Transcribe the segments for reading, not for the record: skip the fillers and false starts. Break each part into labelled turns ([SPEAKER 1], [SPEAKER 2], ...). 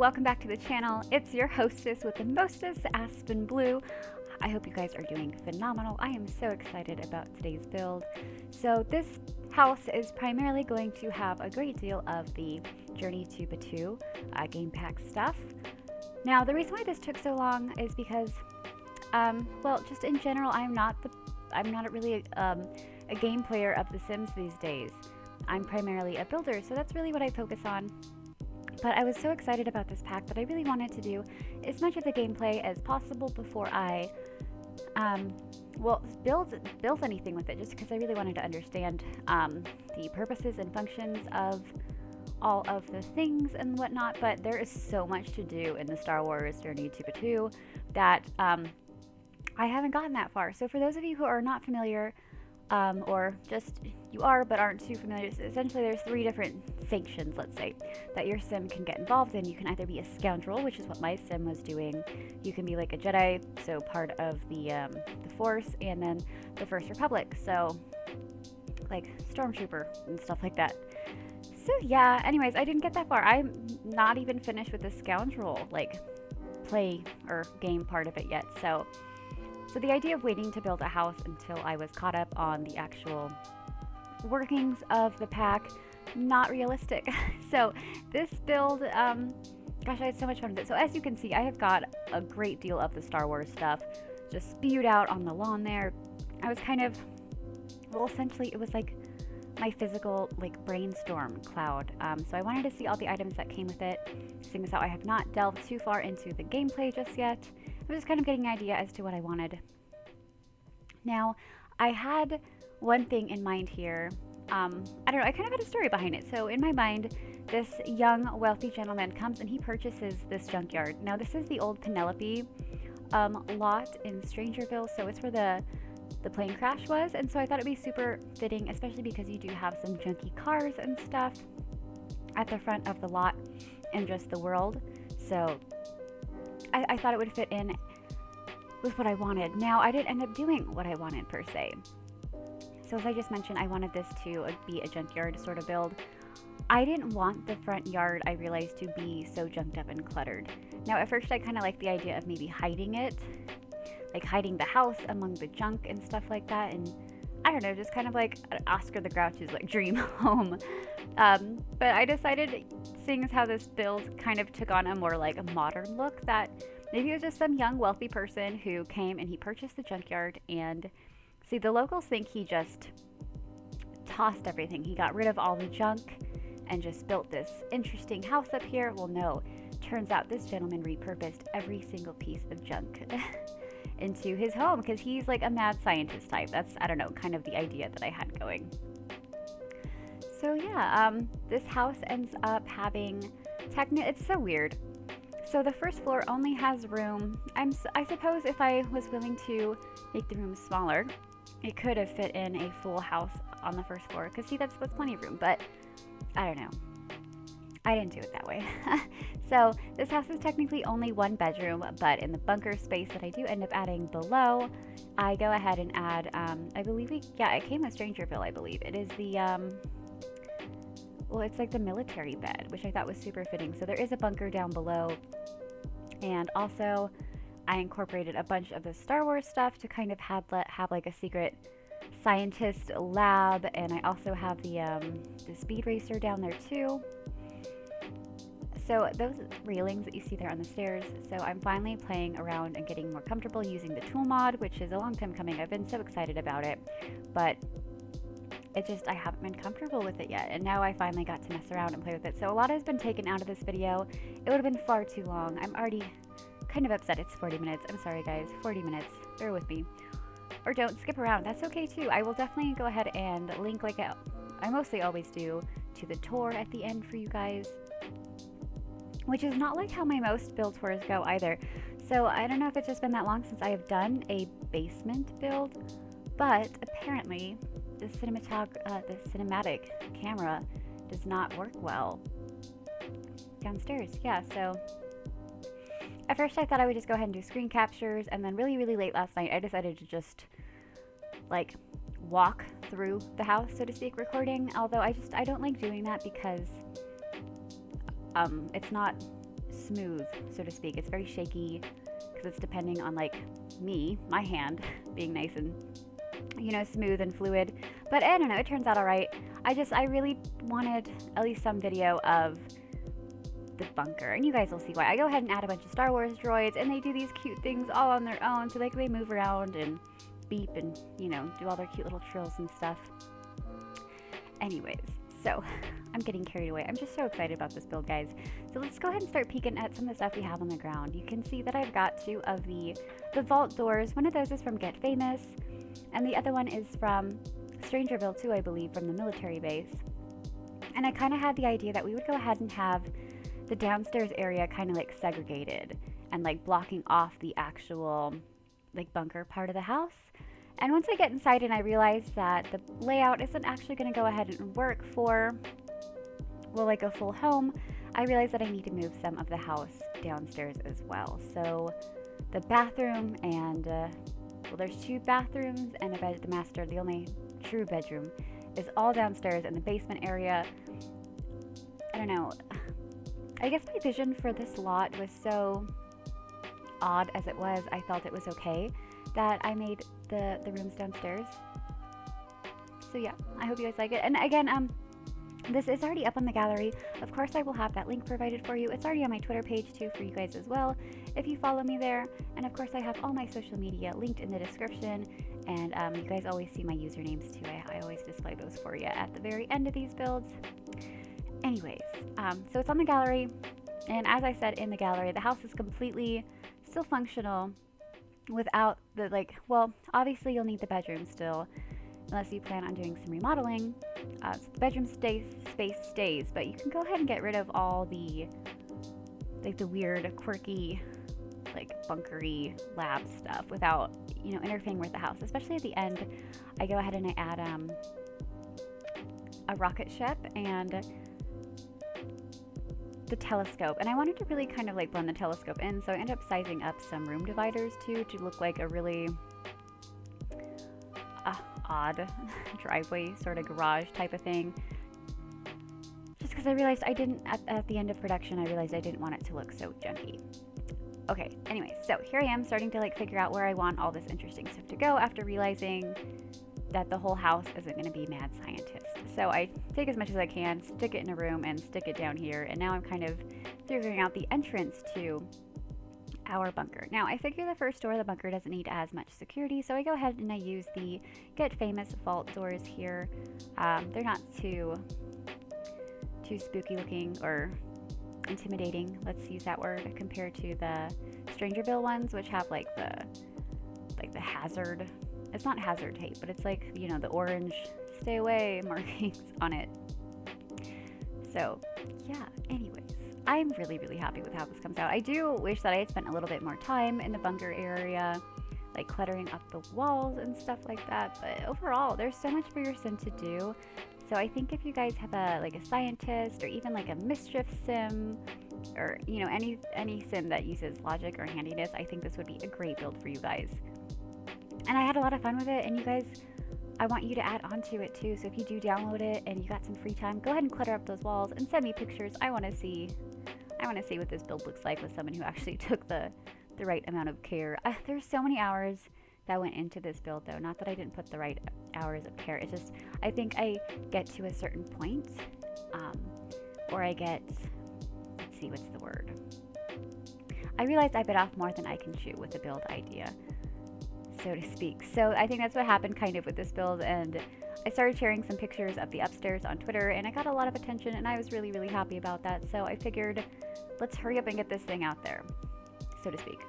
[SPEAKER 1] welcome back to the channel. It's your hostess with the mostest, Aspen Blue. I hope you guys are doing phenomenal. I am so excited about today's build. So this house is primarily going to have a great deal of the Journey to Batu game pack stuff. Now the reason why this took so long is because, well, just in general, I'm not really a game player of The Sims these days. I'm primarily a builder, so that's really what I focus on. But I was so excited about this pack that I really wanted to do as much of the gameplay as possible before I, build anything with it, just because I really wanted to understand the purposes and functions of all of the things and whatnot. But there is so much to do in the Star Wars Journey to Batu that I haven't gotten that far. So for those of you who are not familiar, or just you are but aren't too familiar, essentially there's 3 different sanctions, let's say, that your sim can get involved in. You can either be a scoundrel, which is what my sim was doing. You can be like a Jedi, so part of the Force, and then the First Republic, so like Stormtrooper and stuff like that. So yeah, anyways, I didn't get that far. I'm not even finished with the scoundrel like play or game part of it yet. So the idea of waiting to build a house until I was caught up on the actual workings of the pack, not realistic. So this build, gosh, I had so much fun with it. So as you can see, I have got a great deal of the Star Wars stuff just spewed out on the lawn there. I was kind of, well, essentially it was like my physical like brainstorm cloud. So I wanted to see all the items that came with it, seeing as how I have not delved too far into the gameplay just yet. I was just kind of getting an idea as to what I wanted. Now, I had one thing in mind here. I don't know, I kind of had a story behind it. So in my mind, this young, wealthy gentleman comes and he purchases this junkyard. Now, this is the old Penelope lot in Strangerville, so it's where the plane crash was. And so I thought it'd be super fitting, especially because you do have some junky cars and stuff at the front of the lot and just the world. So I thought it would fit in with what I wanted. Now, I didn't end up doing what I wanted per se. So as I just mentioned, I wanted this to be a junkyard sort of build. I didn't want the front yard, I realized, to be so junked up and cluttered. Now, at first I kind of liked the idea of maybe hiding it, like hiding the house among the junk and stuff like that, and I don't know, just kind of like Oscar the Grouch's like dream home. But I decided, seeing as how this build kind of took on a more like a modern look, that maybe it was just some young wealthy person who came and he purchased the junkyard. And see, the locals think he just tossed everything. He got rid of all the junk and just built this interesting house up here. Well, no, turns out this gentleman repurposed every single piece of junk into his home, because he's like a mad scientist type. That's, I don't know, kind of the idea that I had going. So yeah, this house ends up having it's so weird. So the first floor only has room. I suppose if I was willing to make the room smaller, it could have fit in a full house on the first floor, because see, that's plenty of room, but I don't know. I didn't do it that way. So this house is technically only 1 bedroom, but in the bunker space that I do end up adding below, I go ahead and add, I believe it came with Strangerville, I believe. It is the, well, it's like the military bed, which I thought was super fitting. So there is a bunker down below. And also I incorporated a bunch of the Star Wars stuff to kind of have like a secret scientist lab. And I also have the speed racer down there too. So those railings that you see there on the stairs, so I'm finally playing around and getting more comfortable using the tool mod, which is a long time coming. I've been so excited about it, but I haven't been comfortable with it yet, and now I finally got to mess around and play with it. So a lot has been taken out of this video. It would have been far too long. I'm already kind of upset it's 40 minutes. I'm sorry guys, 40 minutes. Bear with me. Or don't skip around. That's okay too. I will definitely go ahead and link, like I mostly always do, to the tour at the end for you guys, which is not like how my most build tours go either. So I don't know if it's just been that long since I have done a basement build, but apparently the cinematic camera does not work well downstairs. Yeah, so at first I thought I would just go ahead and do screen captures, and then really, really late last night I decided to just like walk through the house, so to speak, recording. Although I don't like doing that because it's not smooth, so to speak. It's very shaky because it's depending on like my hand being nice and, you know, smooth and fluid. But I don't know, it turns out all right. I really wanted at least some video of the bunker, and you guys will see why. I go ahead and add a bunch of Star Wars droids, and they do these cute things all on their own. So like they move around and beep and, you know, do all their cute little trills and stuff. Anyways, so I'm getting carried away. I'm just so excited about this build, guys. So let's go ahead and start peeking at some of the stuff we have on the ground. You can see that I've got two of the vault doors. One of those is from Get Famous, and the other one is from Strangerville 2, I believe, from the military base. And I kind of had the idea that we would go ahead and have the downstairs area kind of like segregated and like blocking off the actual like bunker part of the house. And once I get inside and I realize that the layout isn't actually going to go ahead and work for, well, like a full home, I realize that I need to move some of the house downstairs as well. So the bathroom and, well, there's two bathrooms and the master, the only true bedroom, is all downstairs in the basement area. I don't know. I guess my vision for this lot was so odd as it was, I felt it was okay that I made the rooms downstairs. So yeah, I hope you guys like it. And again, this is already up on the gallery. Of course, I will have that link provided for you. It's already on my Twitter page too for you guys as well, if you follow me there. And of course, I have all my social media linked in the description. And you guys always see my usernames too. I always display those for you at the very end of these builds. Anyways, so it's on the gallery. And as I said in the gallery, the house is completely still functional without the, like, well, obviously you'll need the bedroom still, unless you plan on doing some remodeling. So the bedroom space stays, but you can go ahead and get rid of all the, like, the weird, quirky, like, bunkery lab stuff without, you know, interfering with the house. Especially at the end, I go ahead and I add a rocket ship and the telescope, and I wanted to really kind of like blend the telescope in, so I ended up sizing up some room dividers too to look like a really odd driveway sort of garage type of thing, just because I realized I didn't at the end of production I realized I didn't want it to look so junky. Okay, anyways, so here I am starting to like figure out where I want all this interesting stuff to go after realizing that the whole house isn't going to be mad scientist. So I take as much as I can, stick it in a room, and stick it down here. And now I'm kind of figuring out the entrance to our bunker. Now, I figure the first door of the bunker doesn't need as much security, so I go ahead and I use the Get Famous vault doors here. They're not too spooky looking or intimidating, let's use that word, compared to the Strangerville ones, which have like the hazard. It's not hazard tape, but it's like, you know, the orange stay away markings on it. So yeah, anyways, I'm really, really happy with how this comes out. I do wish that I had spent a little bit more time in the bunker area, like cluttering up the walls and stuff like that. But overall, there's so much for your sim to do. So I think if you guys have a scientist or even like a mischief sim, or, you know, any sim that uses logic or handiness, I think this would be a great build for you guys. And I had a lot of fun with it, and you guys, I want you to add on to it too. So if you do download it and you got some free time, go ahead and clutter up those walls and send me pictures. I want to see what this build looks like with someone who actually took the right amount of care. There's so many hours that went into this build though. Not that I didn't put the right hours of care. It's just, I think I get to a certain point, or I get, let's see, what's the word? I realize I bit off more than I can chew with the build idea, so to speak. So I think that's what happened kind of with this build, and I started sharing some pictures of the upstairs on Twitter, and I got a lot of attention, and I was really, really happy about that. So I figured, let's hurry up and get this thing out there, so to speak.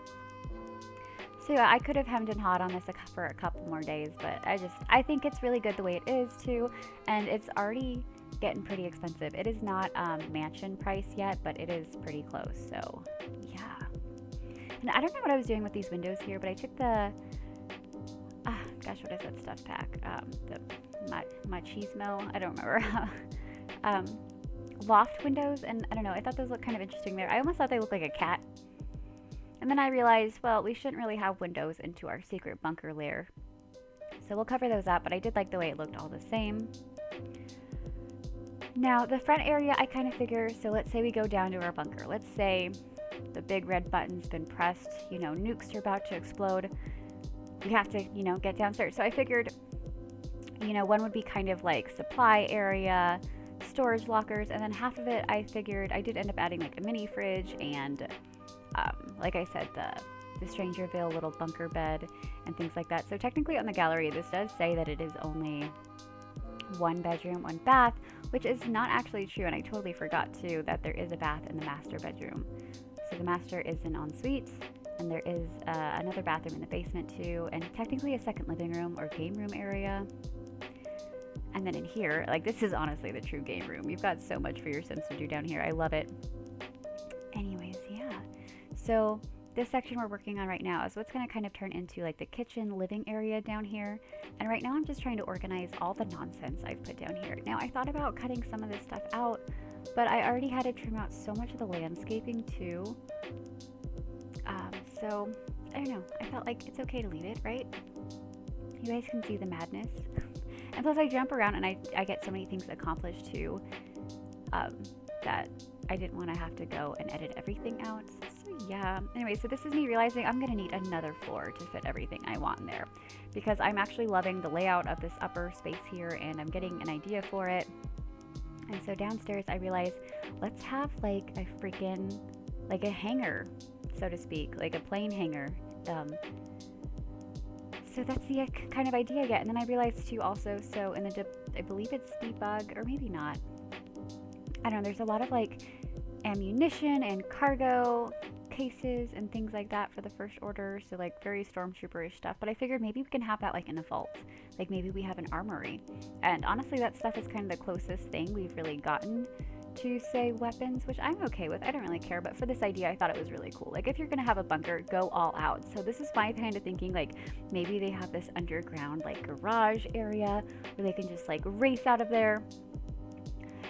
[SPEAKER 1] So yeah, I could have hemmed and hawed on this for a couple more days, but I think it's really good the way it is too, and it's already getting pretty expensive. It is not mansion price yet, but it is pretty close, so yeah. And I don't know what I was doing with these windows here, but I took the gosh, what is that stuff pack? The machismo? I don't remember. Loft windows, and I don't know, I thought those looked kind of interesting there. I almost thought they looked like a cat. And then I realized, well, we shouldn't really have windows into our secret bunker lair. So we'll cover those up, but I did like the way it looked all the same. Now, the front area, I kind of figure, so let's say we go down to our bunker. Let's say the big red button's been pressed, you know, nukes are about to explode. We have to, you know, get downstairs. So I figured, you know, one would be kind of like supply area, storage lockers, and then half of it I figured I did end up adding like a mini fridge and, like I said, the Strangerville little bunker bed and things like that. So technically on the gallery, this does say that it is only 1 bedroom, 1 bath, which is not actually true, and I totally forgot too that there is a bath in the master bedroom. So the master is an ensuite, and there is another bathroom in the basement too, and technically a second living room or game room area. And then in here, like, this is honestly the true game room. You've got so much for your Sims to do down here. I love it. Anyways, yeah. So this section we're working on right now is what's going to kind of turn into like the kitchen living area down here. And right now I'm just trying to organize all the nonsense I've put down here. Now I thought about cutting some of this stuff out, but I already had to trim out so much of the landscaping too. So I don't know. I felt like it's okay to leave it, right? You guys can see the madness. And plus I jump around and I get so many things accomplished too, that I didn't want to have to go and edit everything out. So yeah, anyway, so this is me realizing I'm gonna need another floor to fit everything I want in there, because I'm actually loving the layout of this upper space here and I'm getting an idea for it. And so downstairs I realized, let's have like a freaking, like a hanger, so to speak, like a plain hanger. So that's the kind of idea I get. And then I realized too also, so in the, I believe it's debug, or maybe not, I don't know, there's a lot of like ammunition and cargo cases and things like that for the first order, so like very stormtrooper-ish stuff. But I figured maybe we can have that like in a vault, like maybe we have an armory. And honestly, that stuff is kind of the closest thing we've really gotten to, say, weapons, which I'm okay with. I don't really care, but for this idea I thought it was really cool. Like if you're gonna have a bunker, go all out. So this is my kind of thinking, like maybe they have this underground like garage area where they can just like race out of there.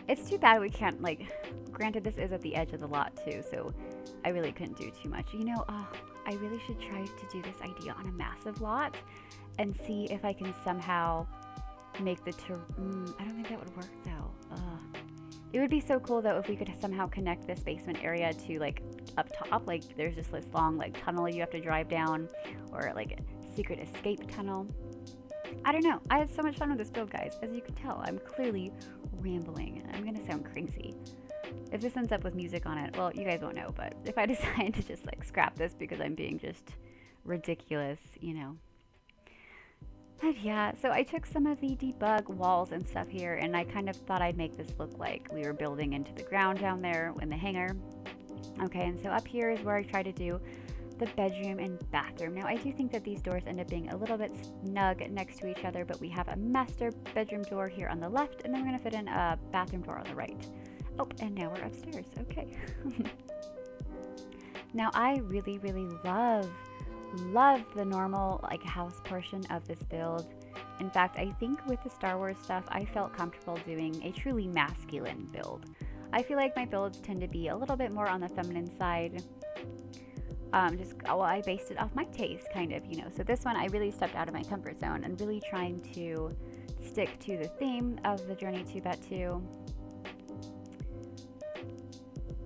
[SPEAKER 1] It's too bad we can't, like, granted this is at the edge of the lot too, so I really couldn't do too much. You know, I really should try to do this idea on a massive lot and see if I can somehow make the I don't think that would work though. It would be so cool though if we could somehow connect this basement area to like up top, like there's just this long like tunnel you have to drive down, or like a secret escape tunnel. I don't know. I had so much fun with this build, guys. As you can tell, I'm clearly rambling. I'm gonna sound crazy. If this ends up with music on it, well, you guys won't know, but if I decide to just like scrap this because I'm being just ridiculous, you know. But yeah, so I took some of the debug walls and stuff here, and I kind of thought I'd make this look like we were building into the ground down there in the hangar. Okay, and so up here is where I try to do the bedroom and bathroom. Now I do think that these doors end up being a little bit snug next to each other, but we have a master bedroom door here on the left, and then we're going to fit in a bathroom door on the right. Oh, and now we're upstairs. Okay. Now I really, really love the normal like house portion of this build. In fact, I think with the Star Wars stuff, I felt comfortable doing a truly masculine build. I feel like my builds tend to be a little bit more on the feminine side. Well, I based it off my taste, kind of, you know. So this one, I really stepped out of my comfort zone and really trying to stick to the theme of the Journey to Batuu.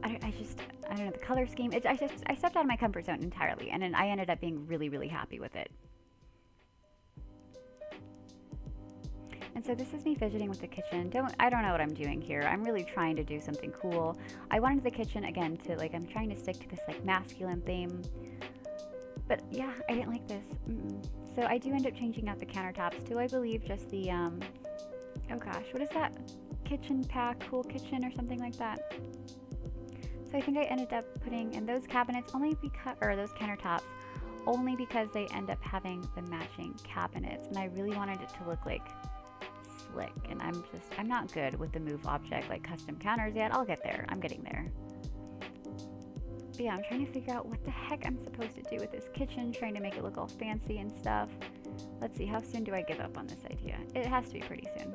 [SPEAKER 1] I don't know, the color scheme. I stepped out of my comfort zone entirely, and then I ended up being really, really happy with it. And so this is me fidgeting with the kitchen. I don't know what I'm doing here. I'm really trying to do something cool. I wanted the kitchen, again, to, like, I'm trying to stick to this, like, masculine theme. But, yeah, I didn't like this. So I do end up changing out the countertops to, I believe, just the, oh gosh, what is that? Kitchen pack, cool kitchen or something like that. So I think I ended up putting in those cabinets only because, or those countertops, only because they end up having the matching cabinets. And I really wanted it to look, like, slick, and I'm not good with the move object like custom counters yet. I'll get there. I'm getting there. But yeah, I'm trying to figure out what the heck I'm supposed to do with this kitchen, trying to make it look all fancy and stuff. Let's see, how soon do I give up on this idea? It has to be pretty soon.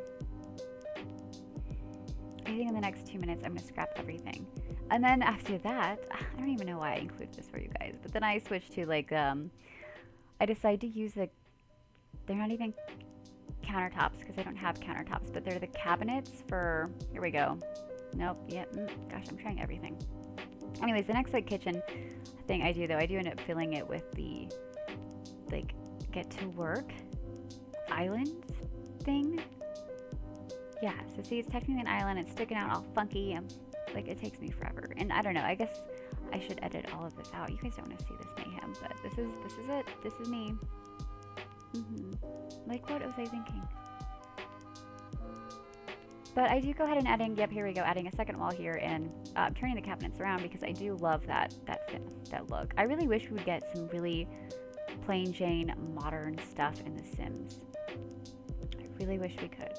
[SPEAKER 1] I think in the next 2 minutes I'm gonna scrap everything. And then after that, I don't even know why I included this for you guys, but then I switched to like I decided to use they're not even countertops because I don't have countertops, but they're the cabinets for, here we go. Nope, yeah, gosh, I'm trying everything. Anyways, the next like kitchen thing I do though, I do end up filling it with the like get to work island thing. Yeah, so see, it's technically an island. It's sticking out all funky and like it takes me forever. And I don't know, I guess I should edit all of this out. You guys don't want to see this mayhem, but this is it. This is me. Like, what was I thinking? But I do go ahead and adding, yep, here we go, adding a second wall here and turning the cabinets around because I do love that look. I really wish we would get some really plain Jane modern stuff in The Sims. I really wish we could.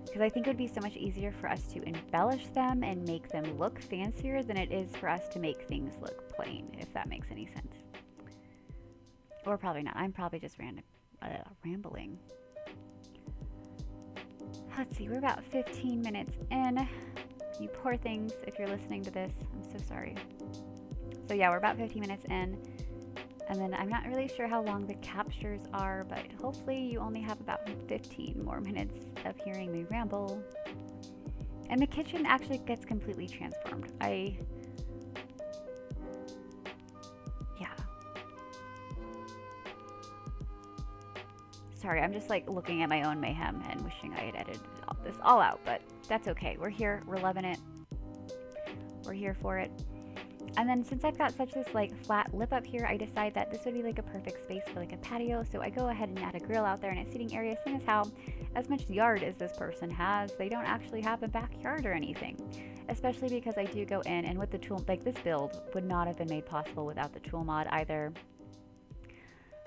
[SPEAKER 1] Because I think it would be so much easier for us to embellish them and make them look fancier than it is for us to make things look plain, if that makes any sense. Or probably not. I'm probably just rambling. Let's see, we're about 15 minutes in. You poor things, if you're listening to this, I'm so sorry. So yeah, we're about 15 minutes in. And then I'm not really sure how long the captures are, but hopefully you only have about 15 more minutes of hearing me ramble. And the kitchen actually gets completely transformed. Yeah. Sorry, I'm just like looking at my own mayhem and wishing I had edited this all out, but that's okay. We're here, we're loving it. We're here for it. And then since I've got such this like flat lip up here, I decide that this would be like a perfect space for like a patio. So I go ahead and add a grill out there and a seating area, seeing as how as much yard as this person has, they don't actually have a backyard or anything. Especially because I do go in and with the tool, like this build would not have been made possible without the tool mod either.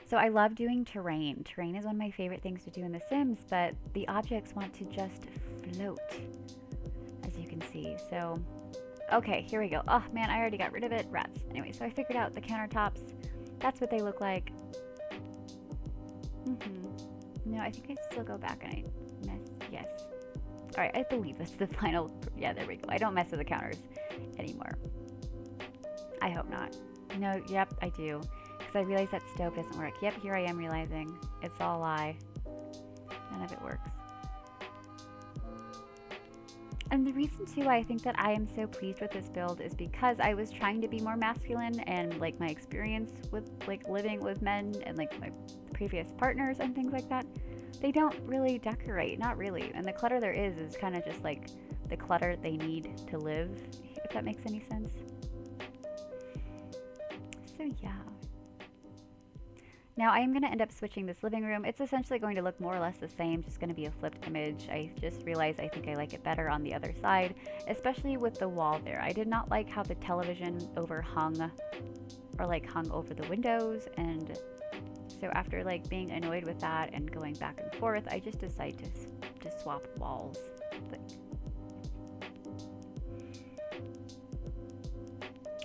[SPEAKER 1] So I love doing terrain. Terrain is one of my favorite things to do in The Sims, but the objects want to just float, as you can see. So okay, here we go. Oh man, I already got rid of it. Rats. Anyway, so I figured out the countertops. That's what they look like. No, I think I still go back and I mess. Yes. All right, I believe that's the final. Yeah, there we go. I don't mess with the counters anymore. I hope not. No, yep, I do. Because I realize that stove doesn't work. Yep, here I am realizing. It's all a lie. None of it works. And the reason too why I think that I am so pleased with this build is because I was trying to be more masculine, and like my experience with like living with men and like my previous partners and things like that, they don't really decorate, not really. And the clutter there is kind of just like the clutter they need to live, if that makes any sense. So yeah. Now I am going to end up switching this living room. It's essentially going to look more or less the same, just going to be a flipped image. I just realized I think I like it better on the other side, especially with the wall there. I did not like how the television overhung or like hung over the windows, and so after like being annoyed with that and going back and forth, I just decided to swap walls.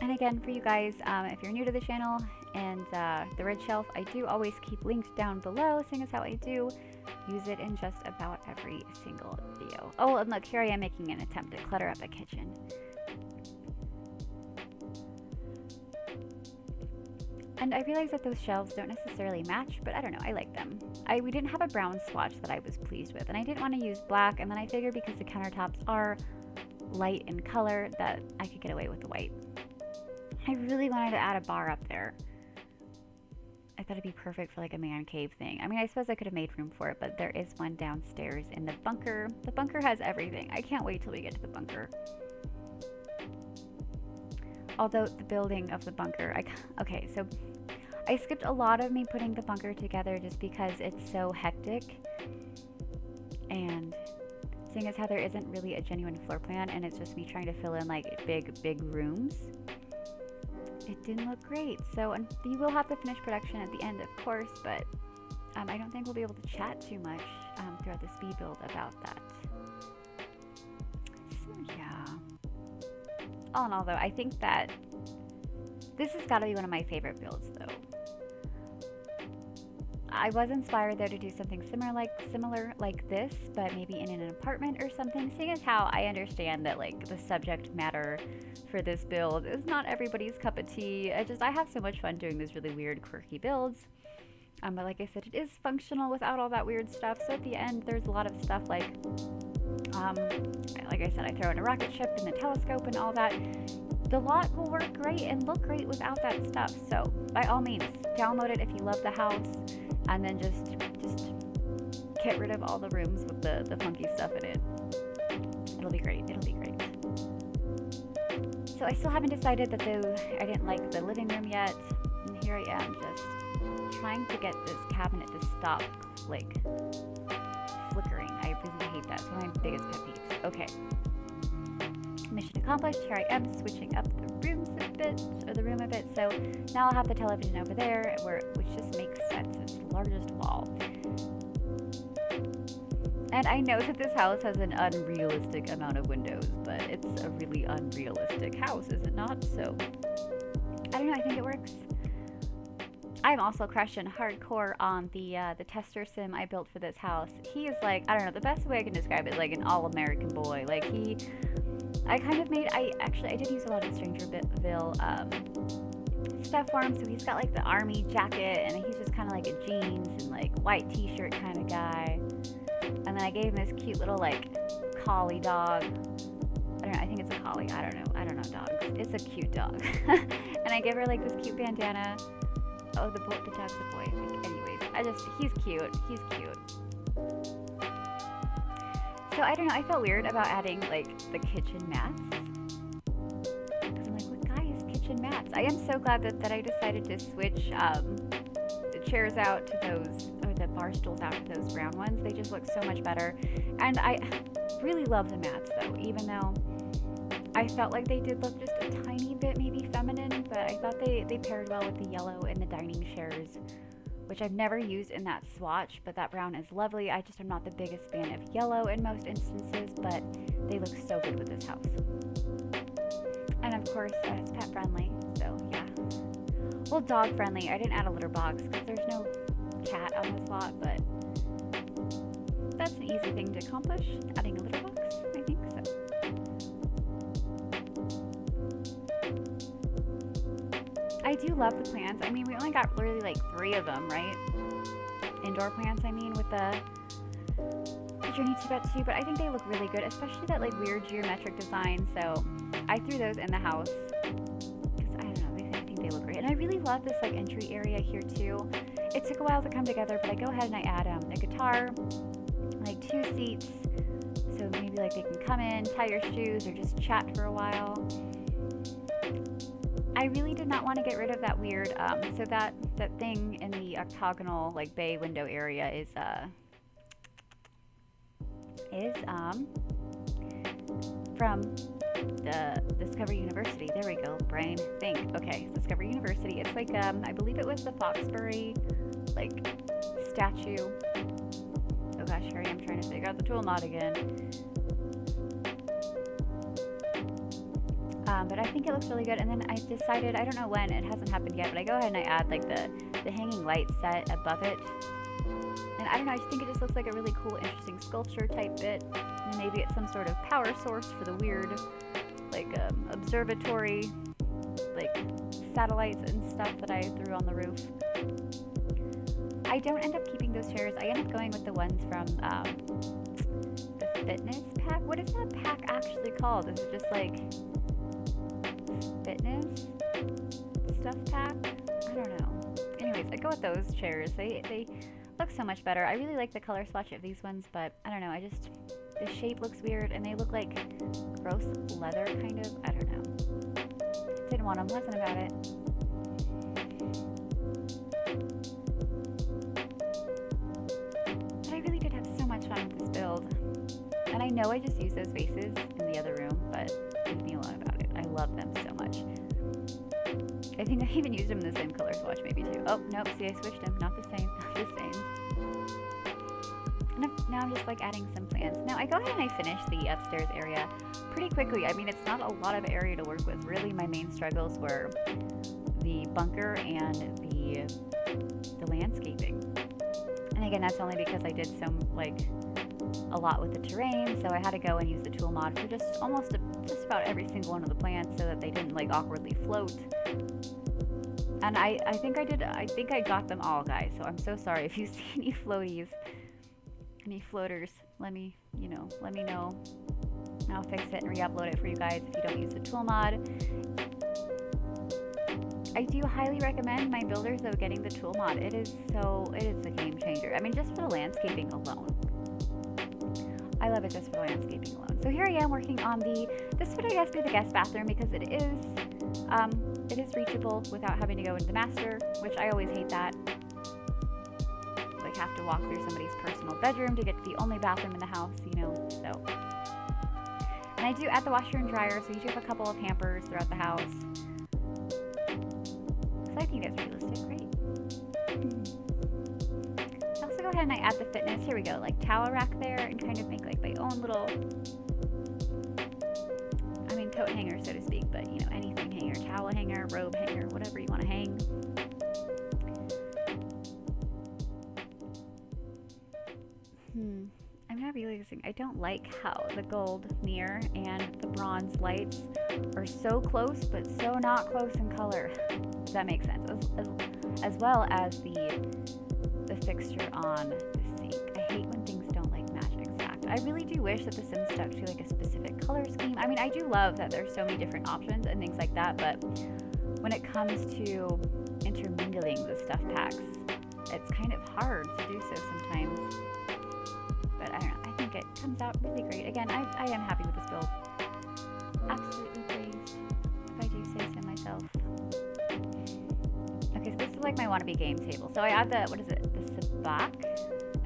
[SPEAKER 1] And again, for you guys, if you're new to the channel, and the red shelf, I do always keep linked down below, seeing as how I do use it in just about every single video. Oh, and look, here I am making an attempt to clutter up a kitchen. And I realize that those shelves don't necessarily match, but I don't know, I like them. We didn't have a brown swatch that I was pleased with, and I didn't want to use black, and then I figured because the countertops are light in color that I could get away with the white. I really wanted to add a bar up there. I thought it'd be perfect for like a man cave thing. I mean, I suppose I could have made room for it, but there is one downstairs in the bunker. The bunker has everything. I can't wait till we get to the bunker. Although the building of the bunker, okay, so I skipped a lot of me putting the bunker together just because it's so hectic. And seeing as how there isn't really a genuine floor plan and it's just me trying to fill in like big rooms, it didn't look great. So you will have the finished production at the end, of course, but I don't think we'll be able to chat too much throughout the speed build about that. So yeah. All in all though, I think that this has got to be one of my favorite builds though. I was inspired though to do something similar like this, but maybe in an apartment or something, seeing as how I understand that like the subject matter for this build is not everybody's cup of tea. I have so much fun doing these really weird, quirky builds. But like I said, it is functional without all that weird stuff. So at the end, there's a lot of stuff like I said, I throw in a rocket ship and the telescope and all that. the lot will work great and look great without that stuff. So by all means, download it if you love the house, and then just get rid of all the rooms with the funky stuff in it. It'll be great. It'll be great. So I still haven't decided that I didn't like the living room yet. And here I am just trying to get this cabinet to stop like flickering. I really hate that. It's one of my biggest pet peeves. Okay. Mission accomplished. Here I am switching up the rooms a bit, or the room a bit. So now I'll have the television over there, which just makes sense. It's the largest wall. And I know that this house has an unrealistic amount of windows, but it's a really unrealistic house, is it not? So, I don't know, I think it works. I'm also crushing hardcore on the tester sim I built for this house. He is like, I don't know, the best way I can describe it, like an all-American boy. Like I did use a lot of Strangerville stuff for him, so he's got like the army jacket, and he's just kind of like a jeans and like white t-shirt kind of guy. And then I gave him this cute little like collie dog. I don't know, I think it's a collie. I don't know dogs. It's a cute dog. And I gave her like this cute bandana. Oh, the dog's a boy, I think. Anyways, he's cute. He's cute. So I don't know, I felt weird about adding like the kitchen mats. Because I'm like, what guy is kitchen mats? I am so glad that I decided to switch the chairs out to those, or the bar stools out to those brown ones. They just look so much better. And I really love the mats though, even though I felt like they did look just a tiny bit maybe feminine, but I thought they paired well with the yellow and the dining chairs, which I've never used in that swatch, but that brown is lovely. I just am not the biggest fan of yellow in most instances, but they look so good with this house. And of course, it's pet friendly, so yeah. Well, dog friendly. I didn't add a litter box because there's no cat on this lot, but that's an easy thing to accomplish, adding a litter box, I think so. I do love the plants. I mean, we only got really like 3 of them, right? Indoor plants, I mean, with the Journey Tibet too, but I think they look really good, especially that like weird geometric design. So I threw those in the house because I don't know, I think they look great. And I really love this like entry area here too. It took a while to come together, but I go ahead and I add a guitar, like 2 seats, so maybe like they can come in, tie your shoes, or just chat for a while. I really did not want to get rid of that weird, so that thing in the octagonal like bay window area is from the Discovery University. There we go, brain, think. Okay, Discovery University. It's like, I believe it was the Foxbury, like, statue. Oh gosh, hurry, I'm trying to figure out the tool mod again. But I think it looks really good. And then I decided, I don't know when, it hasn't happened yet, but I go ahead and I add like the hanging light set above it. And I don't know, I just think it just looks like a really cool, interesting sculpture type bit. And maybe it's some sort of power source for the weird, like, observatory, like, satellites and stuff that I threw on the roof. I don't end up keeping those chairs. I end up going with the ones from, the fitness pack. What is that pack actually called? Is it just, like, fitness stuff pack? I don't know. Anyways, I go with those chairs. They look so much better. I really like the color swatch of these ones, but I don't know, the shape looks weird, and they look like gross leather, kind of. I don't know. Didn't want them, wasn't about it. But I really did have so much fun with this build. And I know I just used those vases in the other room, but leave me alone about it. I love them so much. I think I even used them in the same color swatch, maybe too. Oh, nope, see, I switched them. Not the same, not the same. And now I'm just like adding some plants. Now I go ahead and I finish the upstairs area pretty quickly. I mean, it's not a lot of area to work with. Really, my main struggles were the bunker and the landscaping. And again, that's only because I did a lot with the terrain, so I had to go and use the tool mod for just about every single one of the plants so that they didn't like awkwardly float. And I think I got them all, guys, so I'm so sorry if you see any floaties, any floaters. Let me know. And I'll fix it and re-upload it for you guys if you don't use the tool mod. I do highly recommend my builders though getting the tool mod. It is a game changer. I mean, just for the landscaping alone. I love it just for the landscaping alone. So here I am working on this would I guess be the guest bathroom because it is reachable without having to go into the master, which I always hate that. Like have to walk through somebody's personal bedroom to get to the only bathroom in the house, you know, so. And I do add the washer and dryer, so you do have a couple of hampers throughout the house. So I think that's realistic, right? I'll also go ahead and I add the fitness. Here we go, like towel rack there and kind of make like my own little, I mean coat hanger so to speak, but you know, anything hanger, towel hanger, robe hanger, whatever you want to hang. I'm not realizing I don't like how the gold mirror and the bronze lights are so close but so not close in color. If that makes sense. As well as the fixture on the sink. I hate when things don't like match exact. I really do wish that the Sims stuck to like a specific color scheme. I mean, I do love that there's so many different options and things like that, but when it comes to intermingling the stuff packs, it's kind of hard to do so sometimes. But I don't know, I think it comes out really great. Again, I am happy with this build. Absolutely pleased, if I do say so myself. Okay, so this is like my wannabe game table. So I add the, what is it, the Sabak?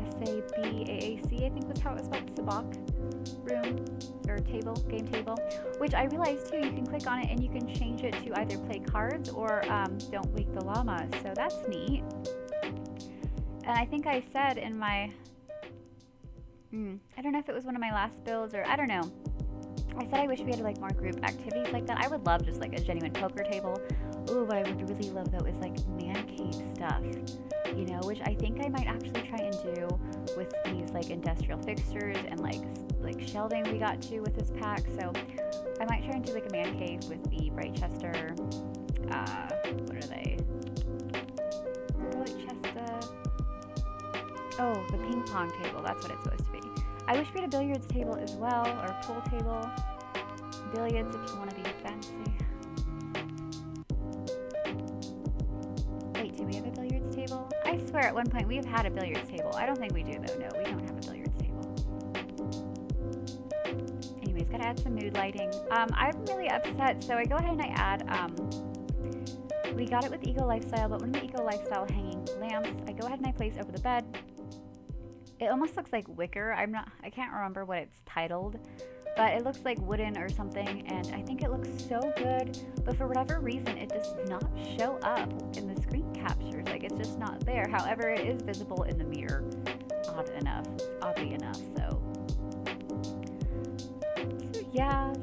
[SPEAKER 1] S-A-B-A-A-C, I think was how it was spelled, Sabak room, or table, game table. Which I realized too, you can click on it and you can change it to either play cards or don't wake the llama. So that's neat. And I think I said in my, I don't know if it was one of my last builds or I don't know. I said I wish we had like more group activities like that. I would love just like a genuine poker table. Ooh, what I would really love though is like man cave stuff, you know, which I think I might actually try and do with these like industrial fixtures and like shelving we got to with this pack. So I might try and do like a man cave with the Brightchester, what are they? Brightchester. Oh, the ping pong table, that's what it's supposed to be. I wish we had a billiards table as well, or a pool table. Billiards if you want to be fancy. Wait, do we have a billiards table? I swear at one point we have had a billiards table. I don't think we do though, no, we don't have a billiards table. Anyways, gotta add some mood lighting. I'm really upset, so I go ahead and I add, we got it with Eco Lifestyle, but one of the Eco Lifestyle hanging lamps, I go ahead and I place over the bed. It almost looks like wicker. I can't remember what it's titled, but it looks like wooden or something, and I think it looks so good, but for whatever reason, it does not show up in the screen captures. Like, it's just not there. However, it is visible in the mirror, oddly enough, so yes.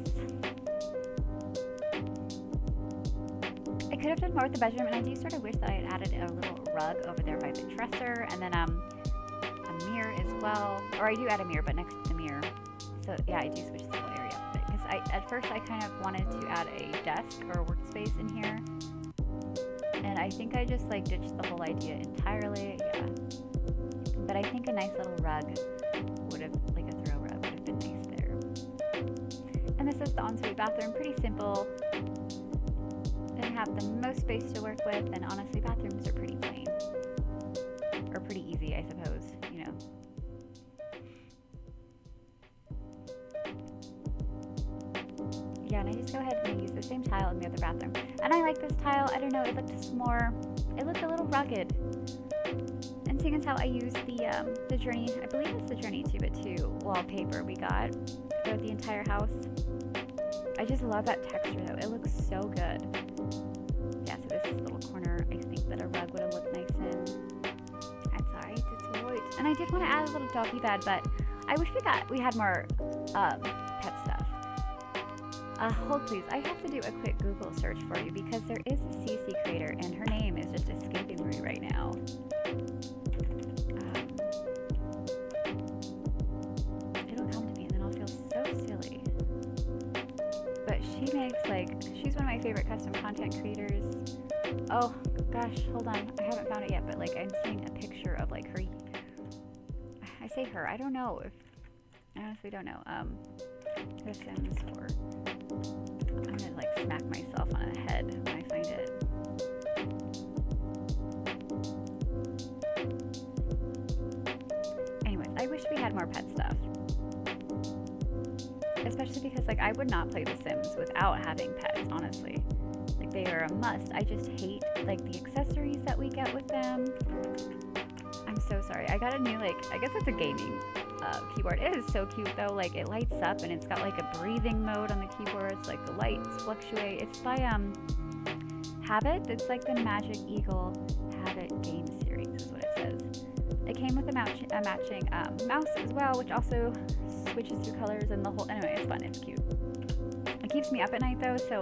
[SPEAKER 1] I could have done more with the bedroom, and I do sort of wish that I had added a little rug over there by the dresser, and then, a mirror as well, or I do add a mirror but next to the mirror, so yeah, I do switch this whole area up a bit because at first I kind of wanted to add a desk or a workspace in here, and I think I just like ditched the whole idea entirely, yeah, but I think a nice little rug would have, like a throw rug would have been nice there. And this is the ensuite bathroom, pretty simple, didn't have the most space to work with, and honestly bathrooms are pretty plain, or pretty easy I suppose. Yeah, and I just go ahead and I use the same tile in the other bathroom. And I like this tile. I don't know, it looked a little rugged. And seeing as how I use the Journey, I believe it's the Journey 2x2 wallpaper we got for the entire house. I just love that texture though. It looks so good. Yeah, so this is the little corner I think that a rug would have looked nice in. That's alright, it's alright. And I did want to add a little doggy bed, but I wish we had more pet stuff. Hold please, I have to do a quick Google search for you because there is a CC creator and her name is just escaping me right now. It'll come to me and then I'll feel so silly. But she's one of my favorite custom content creators. Oh gosh, hold on, I haven't found it yet, but like I'm seeing a picture of like her. I say her, I don't know if, I honestly don't know. The Sims 4. I'm gonna like smack myself on the head when I find it. Anyways, I wish we had more pet stuff. Especially because like I would not play The Sims without having pets, honestly. Like they are a must. I just hate like the accessories that we get with them. I'm so sorry. I got a new, like, I guess it's a gaming keyboard. It is so cute though. Like it lights up and it's got like a breathing mode on the keyboard. It's like the lights fluctuate. It's by Habit. It's like the Magic Eagle Habit game series is what it says. It came with a matching mouse as well, which also switches through colors and the whole. Anyway, it's fun. It's cute. It keeps me up at night though, so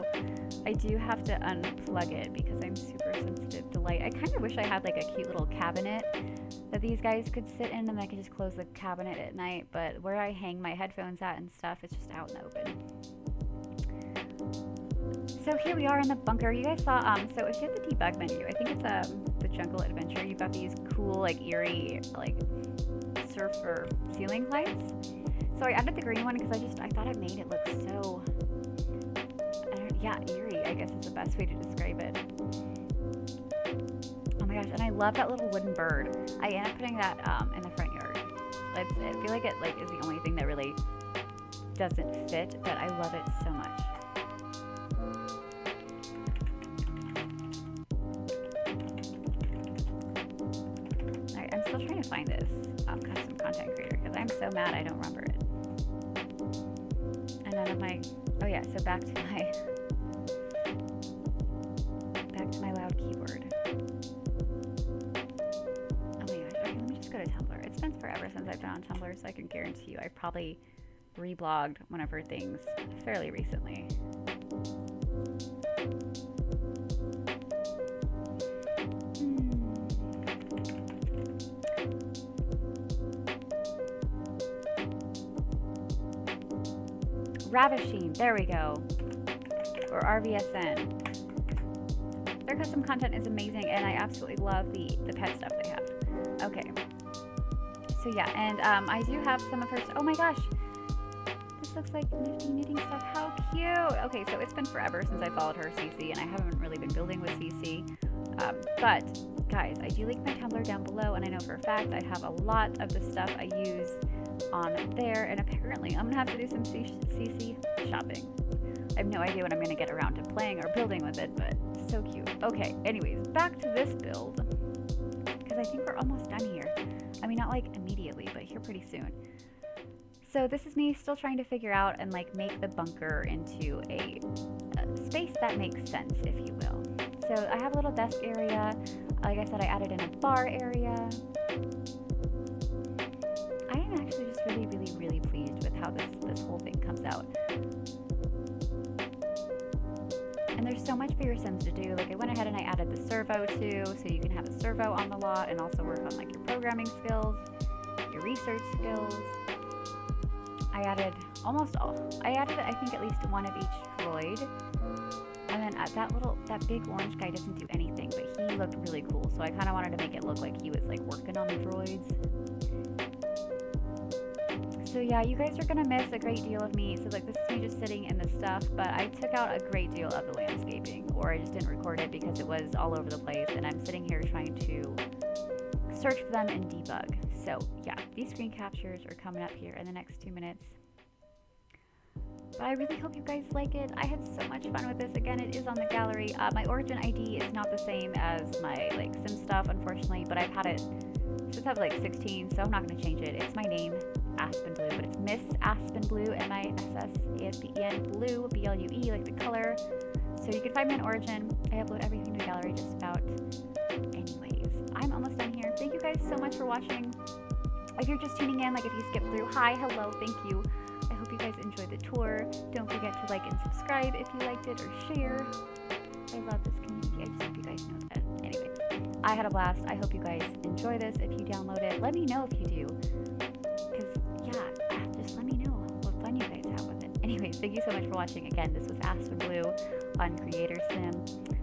[SPEAKER 1] I do have to unplug it because I'm super sensitive to light. I kind of wish I had like a cute little cabinet that these guys could sit in and I could just close the cabinet at night, but where I hang my headphones at and stuff, it's just out in the open. So here we are in the bunker. You guys saw, so if you have the debug menu, I think it's the Jungle Adventure, you've got these cool, like eerie, like surfer ceiling lights. So I added the green one because I thought it made it look so, eerie, I guess is the best way to describe it. Oh my gosh, and I love that little wooden bird. I end up putting that in the front yard. I feel like it like is the only thing that really doesn't fit, but I love it so much. Alright, I'm still trying to find this custom content creator because I'm so mad I don't remember it. And none of my, oh yeah, so back to my loud keyboard. Oh my gosh, okay, let me just go to Tumblr. It's been forever since I've been on Tumblr, so I can guarantee you I probably reblogged one of her things fairly recently. Ravishing, there we go. Or RVSN. Their custom content is amazing, and I absolutely love the pet stuff they have. Okay. So yeah, and I do have some of her. Oh my gosh, this looks like nifty knitting stuff. How cute! Okay, so it's been forever since I followed her CC, and I haven't really been building with CC. But guys, I do link my Tumblr down below, and I know for a fact I have a lot of the stuff I use on there, and apparently I'm gonna have to do some CC shopping. I have no idea when I'm gonna get around to playing or building with it, but it's so cute. Okay, anyways, back to this build, because I think we're almost done here. I mean, not like immediately, but here pretty soon. So this is me still trying to figure out and like make the bunker into a space that makes sense, if you will. So I have a little desk area. Like I said, I added in a bar area. I am actually just really, really, really pleased with how this whole thing comes out. And there's so much for your Sims to do. Like I went ahead and I added the servo too, so you can have a servo on the lot and also work on like your programming skills, your research skills. I added almost all. I added, I think, at least one of each droid. And then that big orange guy doesn't do anything, but he looked really cool. So I kind of wanted to make it look like he was like working on the droids. So yeah, you guys are gonna miss a great deal of me. So like this is me just sitting in the stuff, but I took out a great deal of the landscaping, or I just didn't record it because it was all over the place, and I'm sitting here trying to search for them and debug. So yeah, these screen captures are coming up here in the next 2 minutes. But I really hope you guys like it. I had so much fun with this. Again, it is on the gallery. My origin ID is not the same as my like Sim stuff, unfortunately, but I've had it since I was like 16, so I'm not going to change it. It's my name, Aspen Blue, but it's Miss Aspen Blue, MISSASPEN Blue, BLUE, like the color. So you can find me on Origin. I upload everything to the gallery just about. Anyways, I'm almost done here. Thank you guys so much for watching. If you're just tuning in, like if you skipped through, hi, hello, thank you. I hope you guys enjoyed the tour. Don't forget to like and subscribe if you liked it, or share. I love this community. I just hope you guys know that. Anyway, I had a blast. I hope you guys enjoy this. If you download it, let me know if you do. Because, yeah, just let me know what fun you guys have with it. Anyways, thank you so much for watching. Again, this was Aspen Blue on CreatorSim.